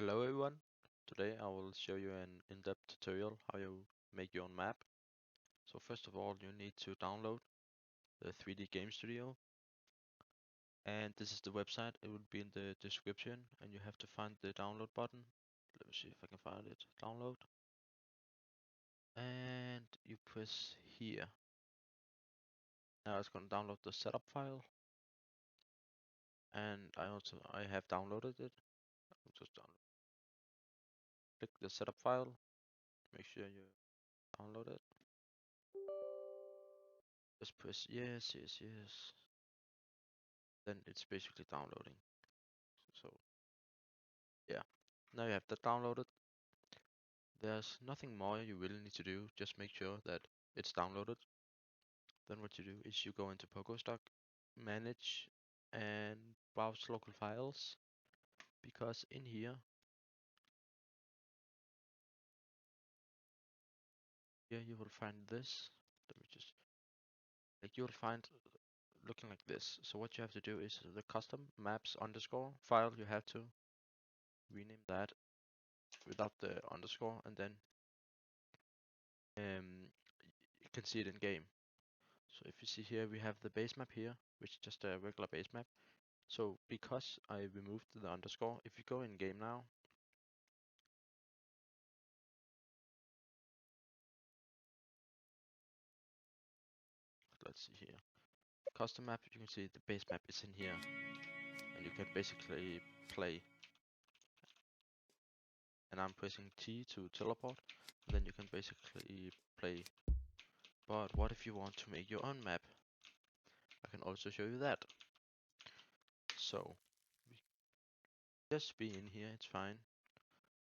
Hello everyone. Today I will show you an in-depth tutorial how you make your own map. So first of all you need to download the 3D Game Studio, and this is the website. It will be in the description and you have to find the download button. Let me see if I can find it. Download. And you press here. Now it's going to download the setup file, and I have downloaded it. I'll just click the setup file. Make sure you download it. Just press yes, yes, yes. Then it's basically downloading. So yeah, now you have that downloaded. There's nothing more you really need to do, just make sure that it's downloaded. Then what you do is you go into Pogostuck, manage, and browse local files, because in here you will find this. Let me just, like, you'll find looking like this. So what you have to do is the custom maps underscore file, you have to rename that without the underscore, and then you can see it in game. So if you see here, we have the base map here, which is just a regular base map. So because I removed the underscore, if you go in game now, let's see here, custom map, you can see the base map is in here, and you can basically play. And I'm pressing T to teleport, and then you can basically play. But what if you want to make your own map? I can also show you that. So we just be in here, it's fine.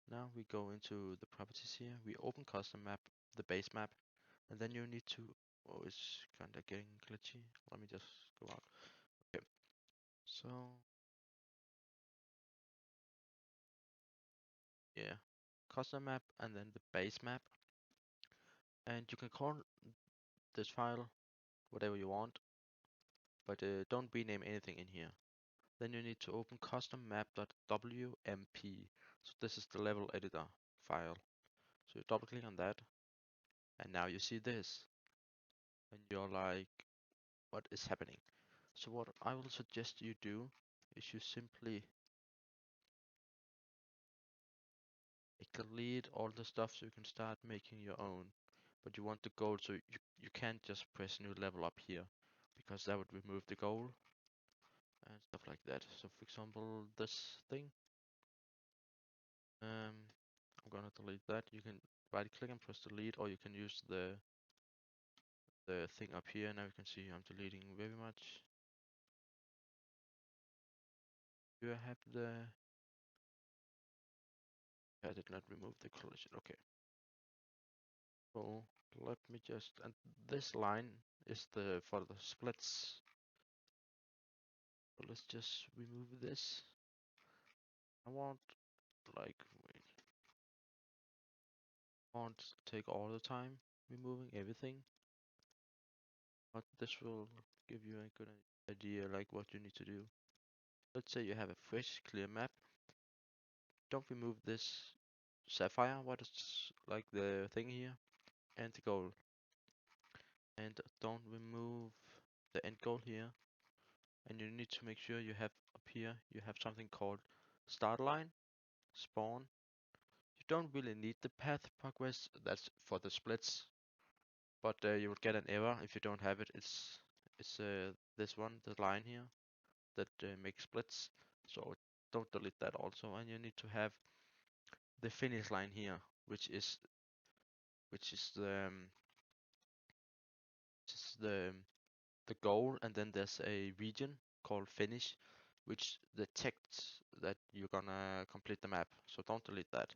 Now we go into the properties here, we open custom map, the base map, and then you need to, oh, it's kinda getting glitchy. Let me just go out. Okay, so yeah, custom map and then the base map, and you can call this file whatever you want, but don't rename anything in here. Then you need to open custom map.wmp. So this is the level editor file. So you double click on that, and now you see this, and you're like, what is happening? So what I will suggest you do is you simply delete all the stuff so you can start making your own. But you want the goal, so you can't just press new level up here, because that would remove the goal and stuff like that. So for example, this thing, I'm gonna delete that. You can right click and press delete, or you can use the thing up here. Now you can see I'm deleting very much. Do I have the, I did not remove the collision. Okay. So let me just, and this line is the for the splits. So let's just remove this. I want, like, wait, won't take all the time removing everything, but this will give you a good idea like what you need to do. Let's say you have a fresh clear map. Don't remove this sapphire, what is like the thing here, and the goal. And don't remove the end goal here. And you need to make sure you have up here, you have something called start line, spawn. You don't really need the path progress, that's for the splits, but you will get an error if you don't have it. It's this one, the line here, that makes splits. So don't delete that also. And you need to have the finish line here, which is the the goal, and then there's a region called finish, which detects that you're gonna complete the map. So don't delete that.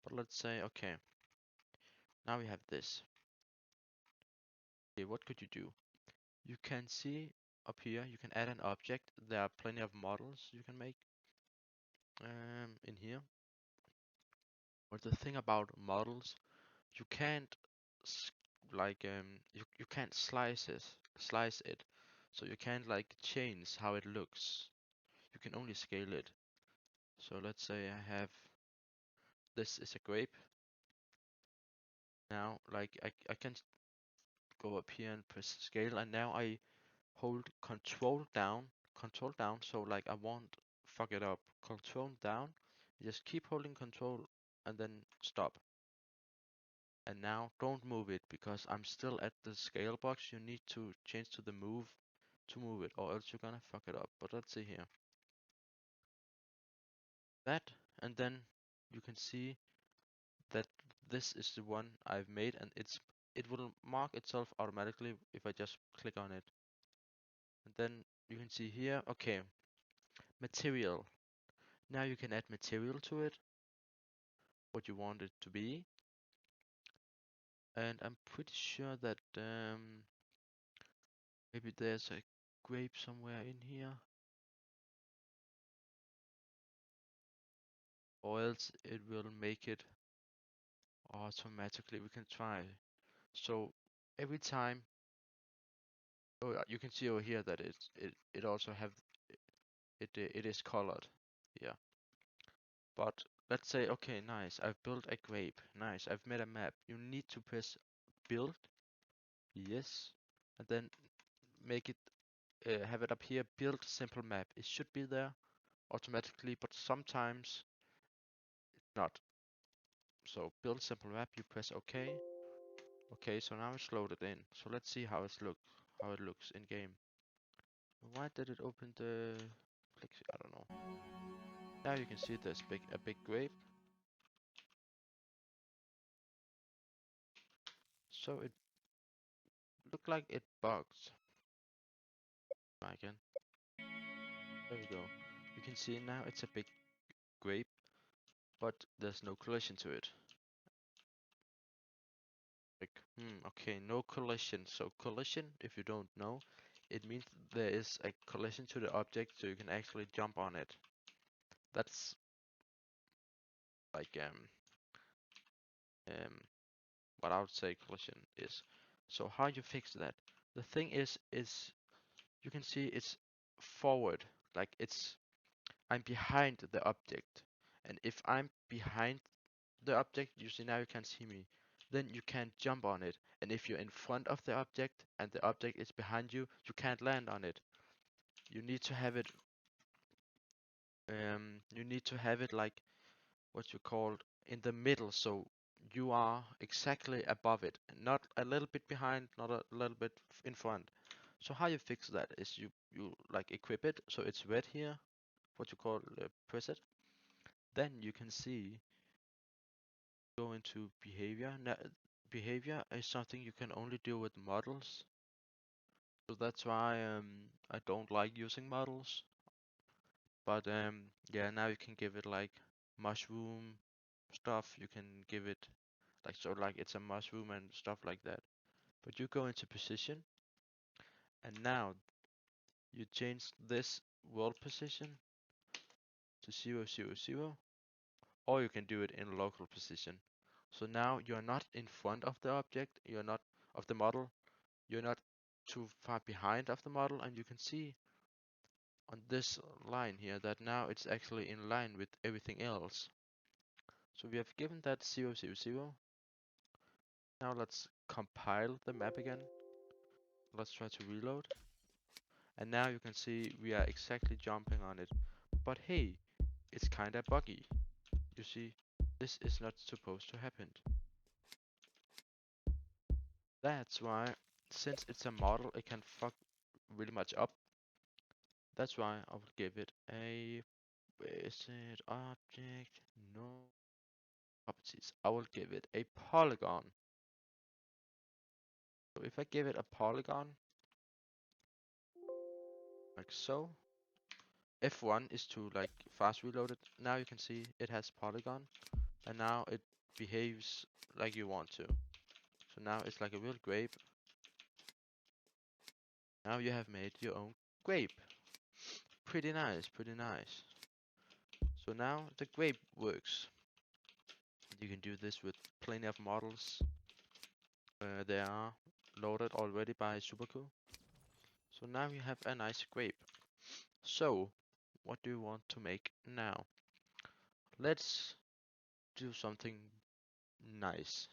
But let's say, okay, now we have this. Okay, what could you do? You can see up here, you can add an object. There are plenty of models you can make in here. But the thing about models, you can't you can't slice it. So you can't like change how it looks. You can only scale it. So let's say I have this is a grape. Now, like I can go up here and press scale, and now I hold control down. So like I won't fuck it up. Control down. Just keep holding control and then stop. And now don't move it because I'm still at the scale box. You need to change to the move to move it, or else you're gonna fuck it up. But let's see here. That, and then you can see that this is the one I've made, and it will mark itself automatically if I just click on it. And then you can see here, okay, material. Now you can add material to it, what you want it to be. And I'm pretty sure that maybe there's a grape somewhere in here, or else it will make it automatically. We can try. So every time, oh, you can see over here that it also have it is colored. Yeah. But let's say, okay, nice. I've built a grape. Nice. I've made a map. You need to press build. Yes. And then make it have it up here. Build simple map. It should be there automatically, but sometimes it's not. So build simple map. You press OK. Okay. So now it's loaded in. So let's see how how it looks in game. Why did it open the? I don't know. Now you can see there's a big grape. So it looked like it bugs. Try again. There we go. You can see now it's a big grape, but there's no collision to it. Like, okay, no collision. So collision, if you don't know, it means there is a collision to the object, so you can actually jump on it. That's like what I would say collision is. So how you fix that? The thing is you can see it's forward, like I'm behind the object, and if I'm behind the object, you see now you can see me, then you can't jump on it. And if you're in front of the object and the object is behind you, you can't land on it. You need to have it like what you call in the middle, so you are exactly above it, not a little bit behind, not a little bit in front. So how you fix that is you like equip it so it's red here, what you call press it. Then you can see go into behavior. Now, behavior is something you can only do with models. So that's why I don't like using models. But yeah, now you can give it like mushroom stuff. You can give it like so like it's a mushroom and stuff like that. But you go into position, and now you change this world position to 0, 0, 0, or you can do it in local position. So now you're not in front of the object, you're not of the model, you're not too far behind of the model, and you can see on this line here that now it's actually in line with everything else. So we have given that 0, 0, 0. Now let's compile the map again. Let's try to reload. And now you can see we are exactly jumping on it. But hey, it's kinda buggy. You see, this is not supposed to happen. That's why, since it's a model, it can fuck really much up. That's why I will give it a, where is it, object, no, properties. I will give it a polygon. So if I give it a polygon, like so, F1 is to like fast reload it. Now you can see it has polygon, and now it behaves like you want to. So now it's like a real grape. Now you have made your own grape. Pretty nice, pretty nice. So now the grape works. You can do this with plenty of models. They are loaded already by Supercool. So now you have a nice grape. So, what do you want to make now? Let's do something nice.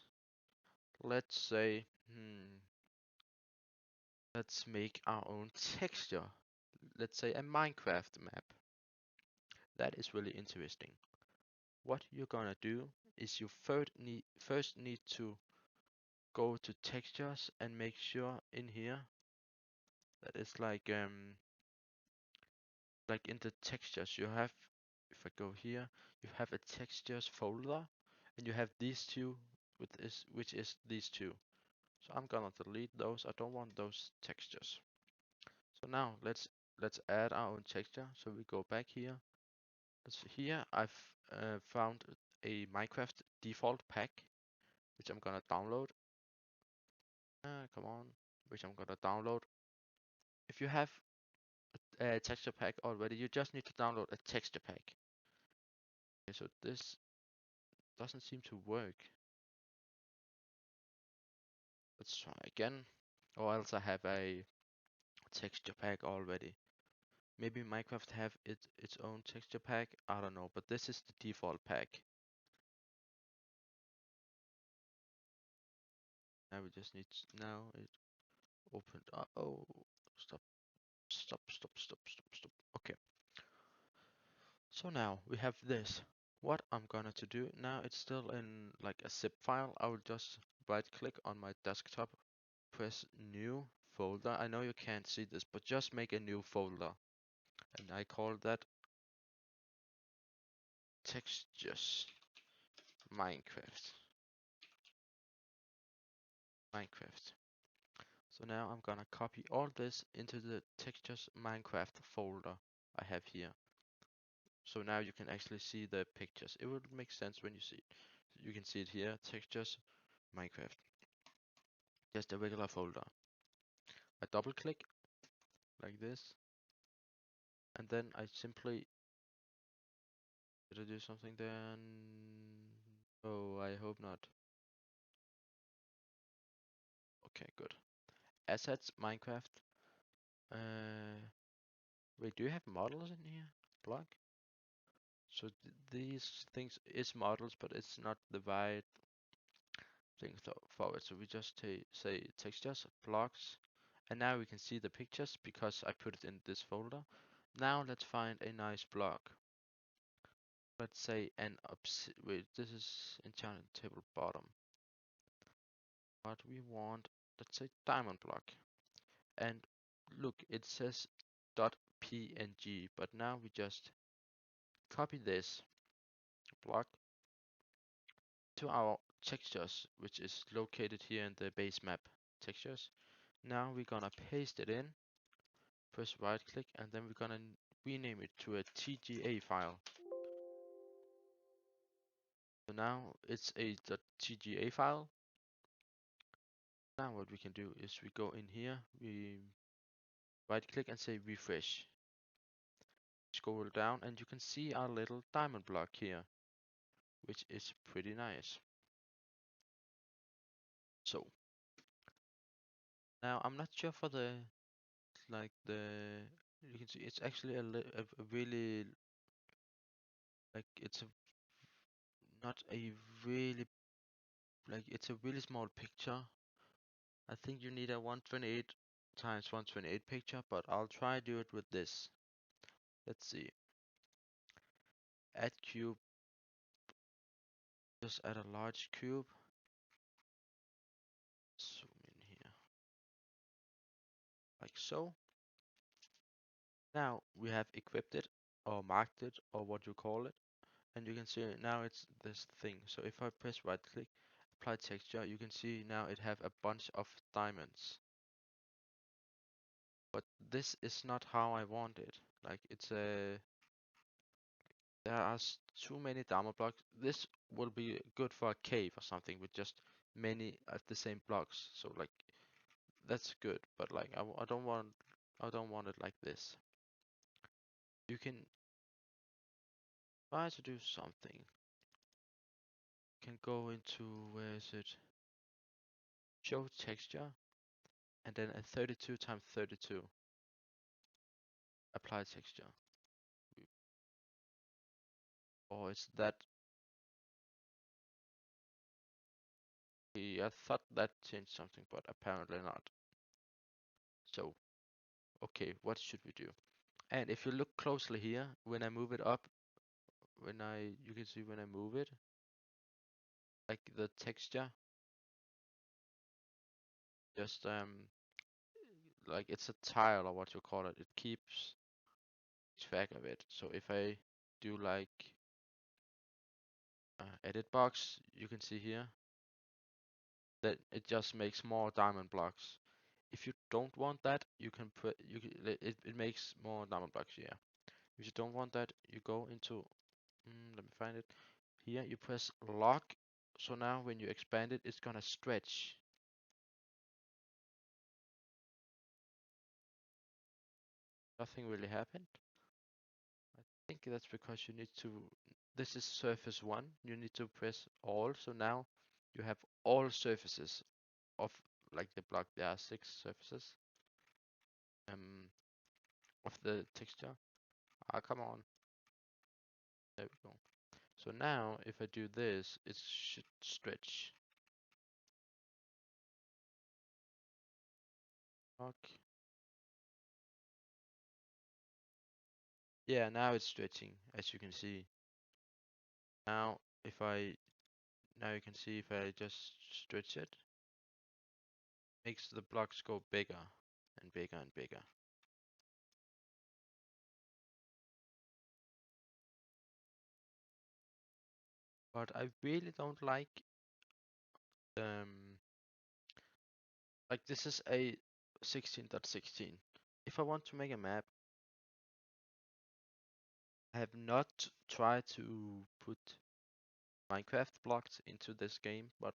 Let's say, let's make our own texture. Let's say a Minecraft map. That is really interesting. What you're gonna do is you first need to go to textures and make sure in here that it's like in the textures you have, if I go here, you have a textures folder and you have these two with this, which is these two. So I'm gonna delete those. I don't want those textures. So now let's add our own texture. So we go back here. Here I've found a Minecraft default pack, which I'm gonna download. Come on, which I'm gonna download. If you have a texture pack already, you just need to download a texture pack. Okay, so this doesn't seem to work. Let's try again. Or else I have a texture pack already. Maybe Minecraft have its own texture pack. I don't know, but this is the default pack. Now we just need now it opened up. Oh, stop, stop, stop, stop, stop, stop. Okay. So now we have this. What I'm gonna to do now, it's still in like a zip file. I will just right click on my desktop, press new folder. I know you can't see this, but just make a new folder. And I call that textures Minecraft. Minecraft. So now I'm gonna copy all this into the textures Minecraft folder I have here. So now you can actually see the pictures. It will make sense when you see it. You can see it here, textures Minecraft. Just a regular folder. I double click like this, and then I simply, did I do something then? Oh, I hope not. Okay, good. Assets Minecraft. Wait, do you have models in here? Block? So these things is models, but it's not the right thing for it. So we just say textures, blocks, and now we can see the pictures because I put it in this folder. Now let's find a nice block. Let's say wait, this is enchanted table bottom. But we want, let's say diamond block. And look, it says .png, but now we just copy this block to our textures, which is located here in the base map textures. Now we're gonna paste it in, press right click, and then we're gonna rename it to a TGA file. So now it's a .tga file. Now what we can do is we go in here, we right click and say refresh. Scroll down and you can see our little diamond block here, which is pretty nice. So now I'm not sure for the you can see it's actually a really like it's a not a really it's a really small picture. I think you need a 128 times 128 picture, but I'll try do it with this. Let's see. Add cube. Just add a large cube. Zoom in here. Like so. Now we have equipped it or marked it or what you call it. And you can see now it's this thing. So if I press right click, apply texture, you can see now it have a bunch of diamonds. But this is not how I want it. Like it's a there are too many diamond blocks. This will be good for a cave or something with just many of the same blocks. So like that's good, but like I don't want it like this. You can try to do something. You can go into where is it? Show texture and then a 32 times 32. Apply texture. Or it's that I thought that changed something, but apparently not. So, okay, what should we do? And if you look closely here, when I move it up, you can see when I move it, like the texture, just like it's a tile or what you call it. It keeps track of it. So if I do like edit box, you can see here that it just makes more diamond blocks. If you don't want that, you can put it makes more diamond blocks. Yeah. If you don't want that, you go into let me find it. Here you press lock. So now when you expand it, it's gonna stretch. Nothing really happened. I think that's because you need to. This is surface one. You need to press all. So now you have all surfaces of like the block. There are 6 surfaces um of the texture. Ah, come on. There we go. So now if I do this, it should stretch. Okay. Yeah, now it's stretching, as you can see. Now if I now you can see if I just stretch it, makes the blocks go bigger and bigger and bigger. But I really don't um like this is a 16.16. If I want to make a map, I have not tried to put Minecraft blocks into this game, but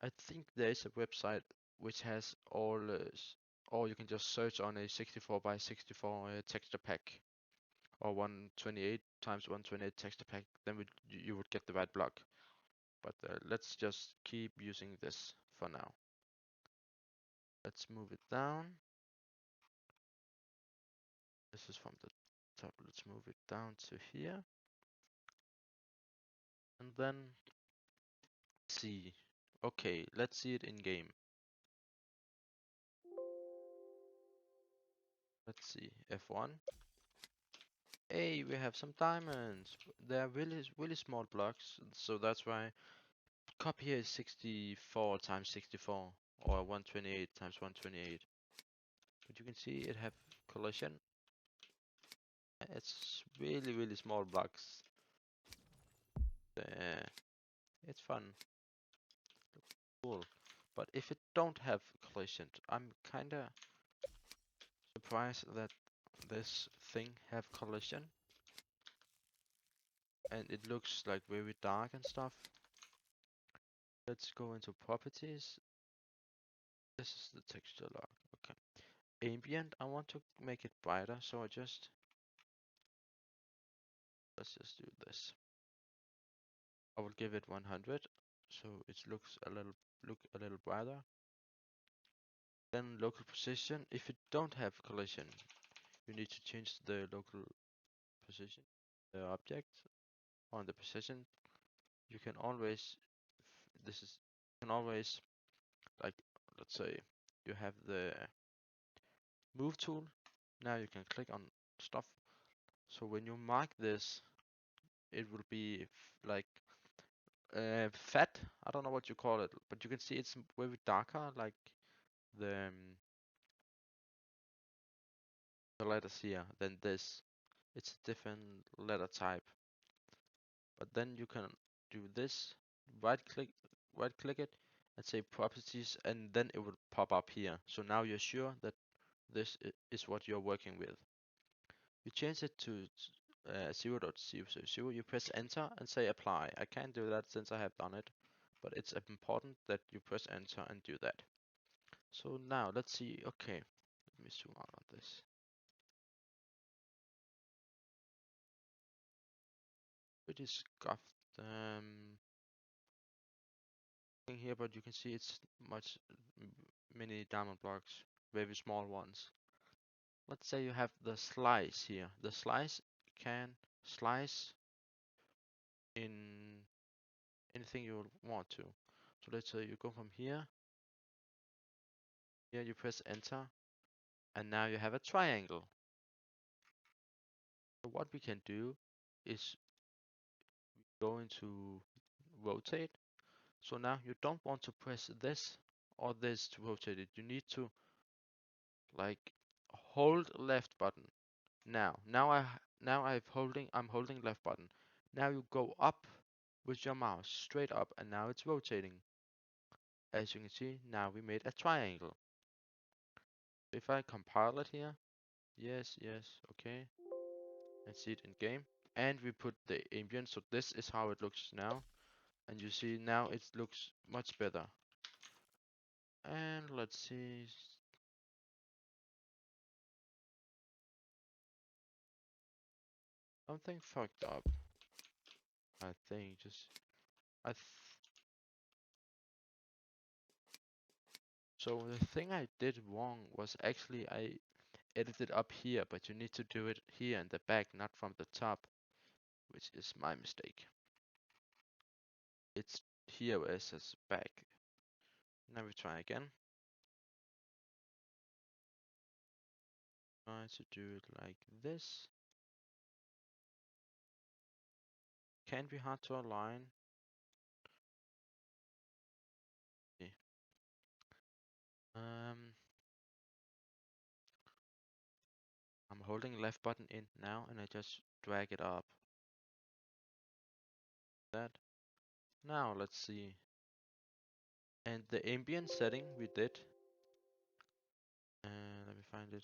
I think there is a website which has all, or you can just search on a 64 by 64 texture pack or 128 times 128 texture pack, then you would get the right block. But let's just keep using this for now. Let's move it down. This is from the top. Let's move it down to here. And then see. Okay, let's see it in game. Let's see. F1. Hey, we have some diamonds. They're really small blocks, so that's why copy here is 64 times 64 or 128 times 128. But you can see it have collision. It's really small blocks. Uh, it's fun, cool. But if it don't have collision, I'm kinda surprised that this thing have collision. And it looks like very dark and stuff. Let's go into properties. This is the texture log. Okay. Ambient, I want to make it brighter, so let's just do this. I will give it 100, so it looks look a little brighter. Then local position. If you don't have collision, you need to change the local position, the object on the position. You can always you can always like let's say you have the move tool. Now you can click on stuff. So when you mark this, it will be like fat. I don't know what you call it, but you can see it's very darker, like the the letters here than this. It's a different letter type. But then you can do this, right click it, and say properties, and then it will pop up here. So now you're sure that this is what you're working with. You change it to 0.000, you press enter and say apply. I can't do that since I have done it, but it's important that you press enter and do that. So now let's see, okay, let me zoom out on this. Pretty scuffed thing here, but you can see it's many diamond blocks, very small ones. Let's say you have the slice here. The slice can slice in anything you want to. So let's say you go from here, here you press enter, and now you have a triangle. So what we can do is go into rotate. So now you don't want to press this or this to rotate it. You need to like hold left button. I'm holding left button. Now you go up with your mouse straight up, and now it's rotating. As you can see, now we made a triangle. If I compile it here, yes, okay, and see it in game, and we put the ambient, so this is how it looks now, and you see now it looks much better. And let's see, something fucked up. I think just I th so the thing I did wrong was actually I edited up here, but you need to do it here in the back, not from the top, which is my mistake. It's here where it says back. Now we try again. Try to do it like this. Can be hard to align. Okay. Um, I'm holding left button in now, and I just drag it up. That. Now let's see. And the ambient setting we did. Let me find it.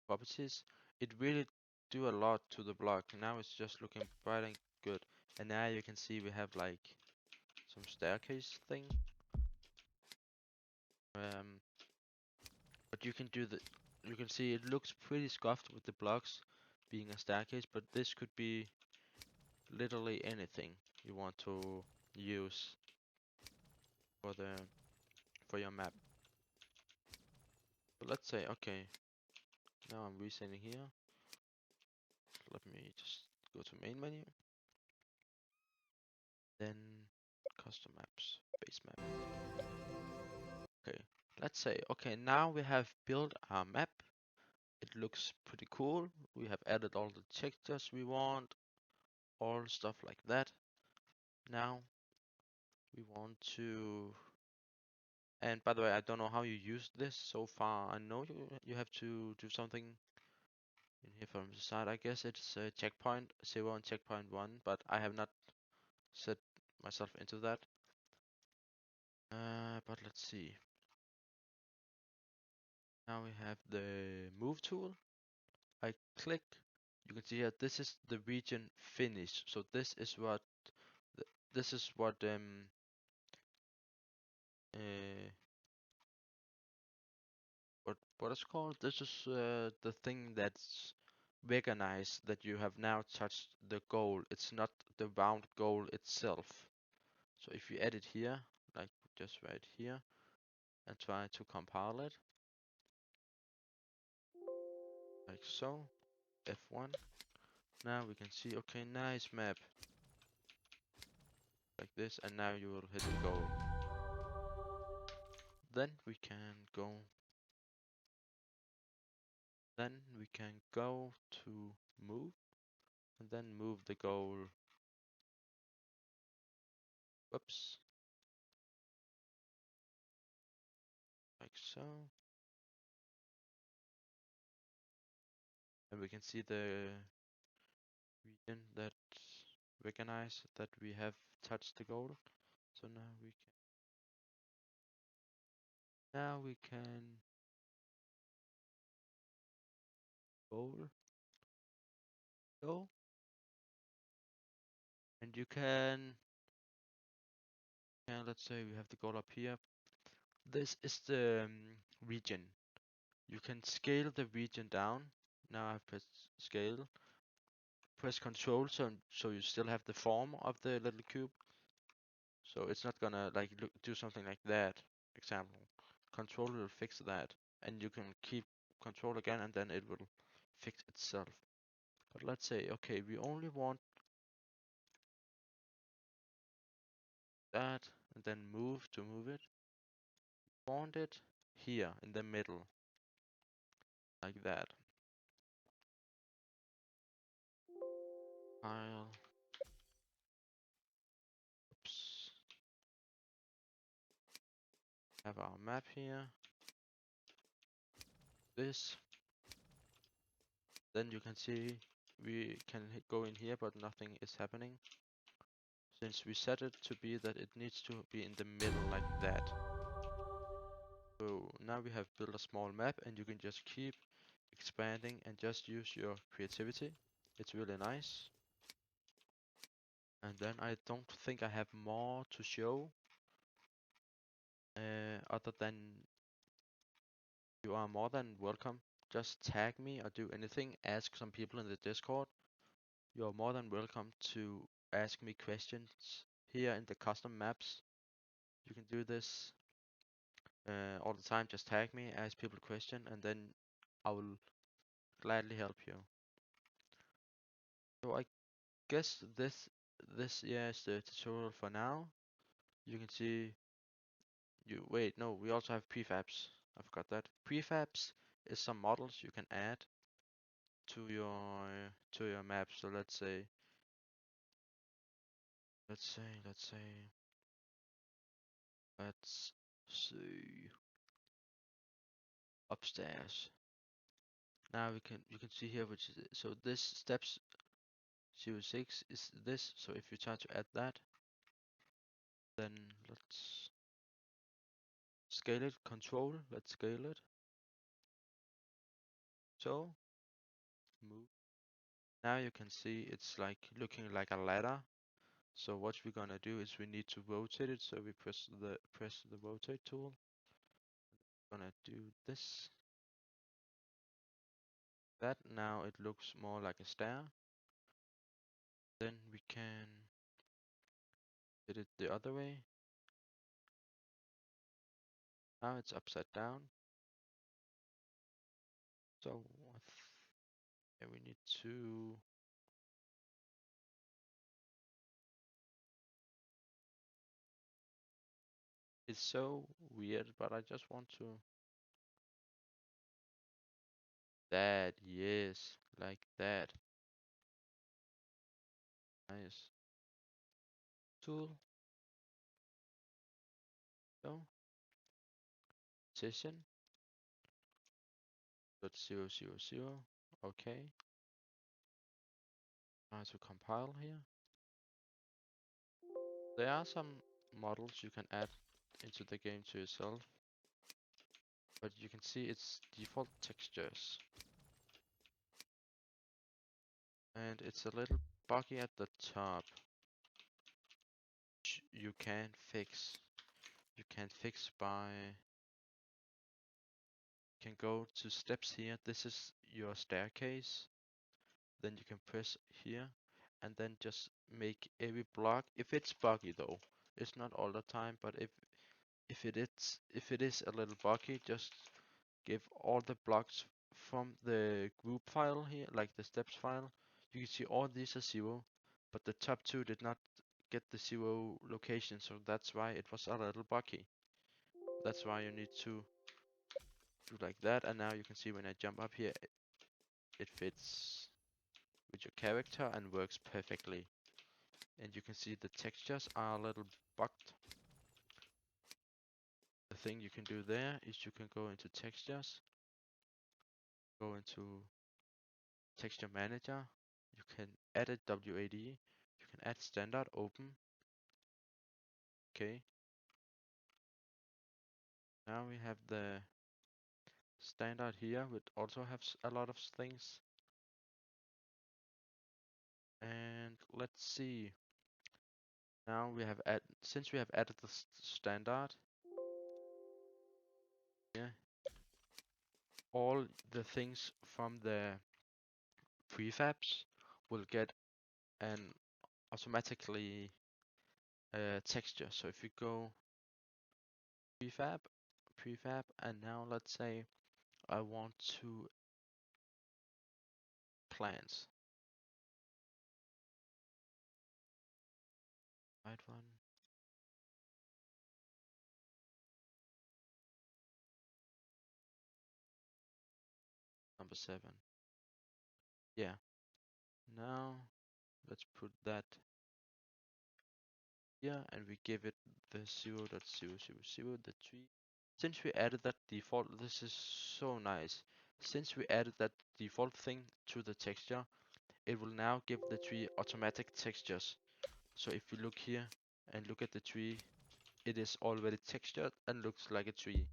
Properties. It really do a lot to the block. Now it's just looking bright and good. And now you can see we have like some staircase thing. Um, but you can do the. You can see it looks pretty scuffed with the blocks being a staircase, but this could be literally anything you want to use for the for your map. But let's say, okay, now I'm resetting here. Let me just go to main menu, then custom maps, base map. Okay, let's say, okay, now we have built our map. It looks pretty cool. We have added all the textures we want, all stuff like that. Now we want to, and by the way, I don't know how you use this so far. I know you have to do something in here from the side. I guess it's checkpoint 0 and checkpoint 1, but I have not set myself into that. But let's see. Now we have the move tool. I click. You can see here. This is the region finish. So this is what. This is uh, what is called. This is the thing that's recognize that you have now touched the goal. It's not the round goal itself. So if you edit here, like just right here, and try to compile it, like so, F1. Now we can see, okay, nice map, like this, and now you will hit the goal. Then we can go, to move, and then move the goal. Whoops, like so. And we can see the region that recognize that we have touched the goal. So now we can goal go, and you can let's say we have the goal up here. This is the region. You can scale the region down. Now I press scale. Press Control so you still have the form of the little cube. So it's not gonna like do something like that. Example. Control will fix that, and you can keep Control again, and then it will fix itself. But let's say, okay, we only want that, and then move to move it. Want it here in the middle, like that. File. Oops. Have our map here. This. Then you can see we can go in here, but nothing is happening. Since we set it to be that it needs to be in the middle like that. So now we have built a small map, and you can just keep expanding and just use your creativity. It's really nice. And then I don't think I have more to show. Other than you are more than welcome. Just tag me or do anything. Ask some people in the Discord. You're more than welcome to ask me questions here in the custom maps. You can do this all the time. Just tag me, ask people a question, and then I will gladly help you. So I guess this yeah is the tutorial for now. You can see wait, no, we also have prefabs. I forgot that. Prefabs is some models you can add to your map. So let's see upstairs. Now you can see here which is so this steps 06 is this. So if you try to add that, then let's scale it. Control. Let's scale it. So move. Now you can see it's like looking like a ladder. So what we're gonna do is we need to rotate it. So we press the rotate tool. Gonna do this. That now it looks more like a stair. Then we can did it the other way. Now it's upside down. So yeah, we need to. It's so weird, but I just want to. That, yes, like that. Nice. Tool. So position. Dot 000. Okay. Now to compile here. There are some models you can add into the game to yourself, but you can see it's default textures. And it's a little buggy at the top. You can fix. You can fix by. You can go to steps here. This is your staircase. Then you can press here, and then just make every block. If it's buggy though, it's not all the time. But if it is a little buggy, just give all the blocks from the group file here, like the steps file. You can see all these are 0, but the top two did not get the 0 location, so that's why it was a little buggy. That's why you need to do like that, and now you can see when I jump up here, it fits with your character and works perfectly. And you can see the textures are a little bugged. The thing you can do there is you can go into textures, go into texture manager, you can edit WAD, you can add standard open. Okay. Now we have the standard here, which also has a lot of things. And let's see. Now we have since we have added the standard, yeah, all the things from the prefabs will get an automatically texture. So if you go prefab, prefab, and now let's say I want to plants. Right one. number 7. Yeah. Now let's put that here and we give it the 0.000, the tree. Since we added that default, this is so nice. Since we added that default thing to the texture, it will now give the tree automatic textures. So if you look here and look at the tree, it is already textured and looks like a tree.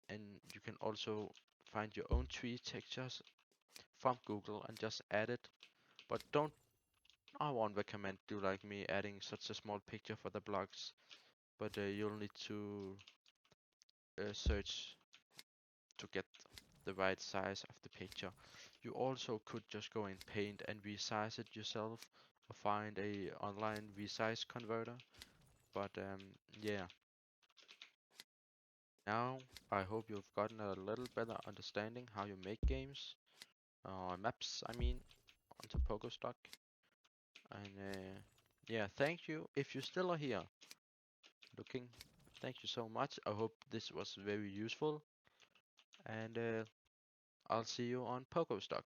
And you can also find your own tree textures from Google and just add it. But I won't recommend do like me adding such a small picture for the blocks. But you'll need to search to get the right size of the picture. You also could just go in Paint and resize it yourself or find a online resize converter. But yeah, now I hope you've gotten a little better understanding how you make games, maps I mean, onto Pogostuck. And yeah, thank you. If you still are here looking, thank you so much. I hope this was very useful. And I'll see you on Pogostuck.